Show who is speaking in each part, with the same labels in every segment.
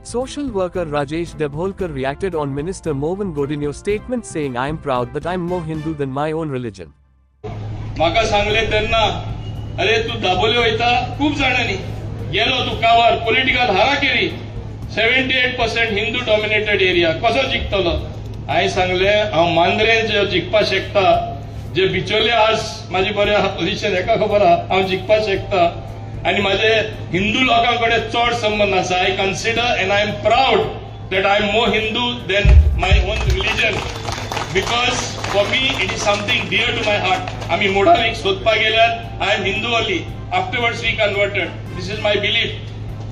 Speaker 1: Social worker Rajesh Dabholkar reacted on Minister Mohan Godinyo's statement saying, "I am proud that I am more Hindu than my own religion."
Speaker 2: माका सांगले तेन्ना अरे तू दाबोले वयता खूप जाणांनी गेलो तू कावार पॉलिटिकल हारा केली 78% हिंदू डॉमिनेटेड एरिया कसो जिखतलो हांवें सांगले हांव मांद्रेन जे जिखपा शकता जे बिचोले आज माझी बरे पोझिशन एका खबर आहा हांव जिखपा शकता आणि माझे हिंदू लोकांकडे चड संबंध आसा I consider and I am proud that I am more Hindu than my own religion because for me it is something dear to my heart आम्ही मोडावीक सोदपाक गेल्यार I am Hindu only afterwards we converted this is my belief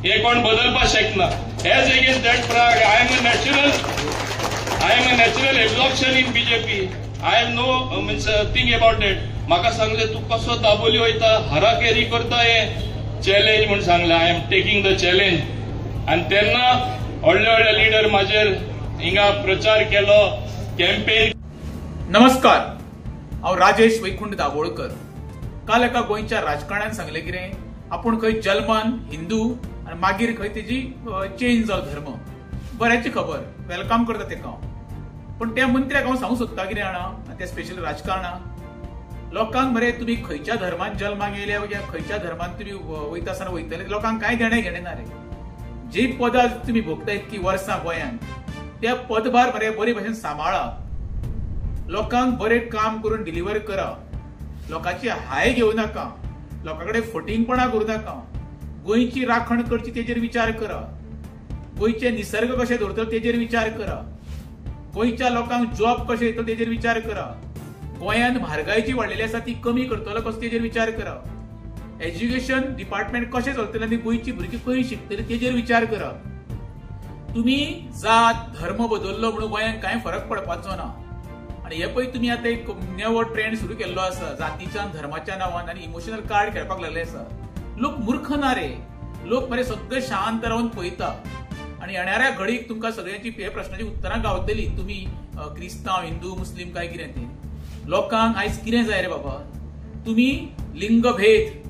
Speaker 2: हे कोण बदलपाक शकना as against that प्राग I am a natural absorption in BJP I have no means thing about it म्हाका सांगले तू कसो दाबोली वयता हाराकेरी करता हे चॅलेंज म्हणून सांगले I am taking the challenge आणि तेन्ना व्हडले व्हडले लिडर माझेर हिंगा प्रचार केलो कॅम्पेन.
Speaker 3: नमस्कार, हांव राजेश वैकुंठ दाबोळकर. काल एका गोंयच्या राजकारण्यान सांगले कितें आपूण खंय जल्मान हिंदू आनी मागीर खंय तेजी चेंज जालो धर्म. बऱ्याची खबर, वेलकम करता तेका. पण त्या मंत्र्याक हांव सांगूंक सोदता कितें जाणा ते स्पेशल राजकारणाक लोकांक मरे तुम्ही खंयच्या धर्मान जल्माक येयल्या वा खंयच्या धर्मान तुम्ही वयता आसतना वयतले लोकांक कांय देणे घेणे ना रे. जी पदां तुम्ही भोगता इतकी वर्सां गोंयांत त्या पदभार मरे बरे भशेन सांबाळा, लोकांक बरें काम करून डिलिव्हर करा, लोकांची हाय घेवं नाका, लोकांकडे फटिंगपणा करूं नाका, गोंयची राखण करची तेजेर विचार करा, गोंयचे निसर्ग कशे दवरतले तेजेर विचार करा, गोंयच्या लोकांक जॉब कशे येतलो तेजेर विचार करा, गोंयांत म्हारगाय जी वाडलेली आसा ती कमी करतलो कसो तेजेर विचार करा, एज्युकेशन डिपार्टमेंट कशें चलतलें आनी गोंयची भुरगीं खंय शिकतली तेजेर विचार करा. तुम्ही जात धर्म बदललो म्हणून गोंयांत कांय फरक पडपाचो ना. आणि हे पळय तुम्ही आता एक नवो ट्रेंड सुरू केल्लो आसा जातीच्या धर्माच्या नांवान आनी इमोशनल कार्ड खेळपाक लागले आसा. लोक मूर्ख ना रे, लोक मरे सगळे शांत रावन पळयता आणि येणाऱ्या घडीक तुमकां सगळ्यांची हे प्रश्नाची उतरां गावतली. तुम्ही क्रिस्तांव हिंदू मुस्लीम काय कितें ते लोकांक आयज कितें जाय रे बाबा. तुम्ही लिंगभेद,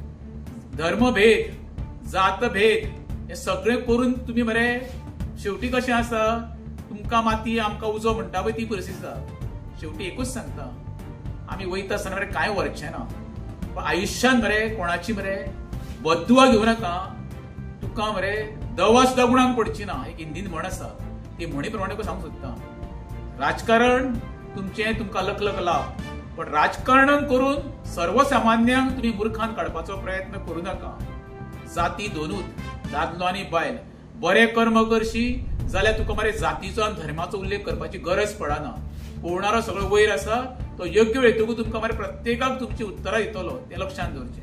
Speaker 3: धर्मभेद, जातभेद हे सगळे करून तुम्ही मरे शेवटी कशें आसा तुमकां माती आमकां उजो म्हणटा पळय ती परिस्थिती आसा. शेवटी एकूच सांगता आमी वयता आसतना मरे कांय व्हरचें ना. पण आयुश्यान मरे कोणाची मरे बदुवा घेवं नाका. तुका मरे दवा सुद्दां गुणांक पडची ना. एक हिंदीन म्हण आसा ती म्हणी प्रमाणे सांगूंक सोदता राजकारण तुमचें तुमकां लक लाभ, पण राजकारण करून सर्वसामान्यांक तुम्ही मूर्खान काडपाचो प्रयत्न करूं नाका. जाती दोनूच दादलो आनी बायल बरे कर्म करशी जाल्यार तुका मरे जातीचो आनी धर्माचो उल्लेख करपाची गरज पडना. पळोवणारो सगळो वयर आसा तो योग्य वेळ येतकूच तुमकां मरे प्रत्येकाक तुमची उत्तरां दितलो तें लक्षांत दवरचें.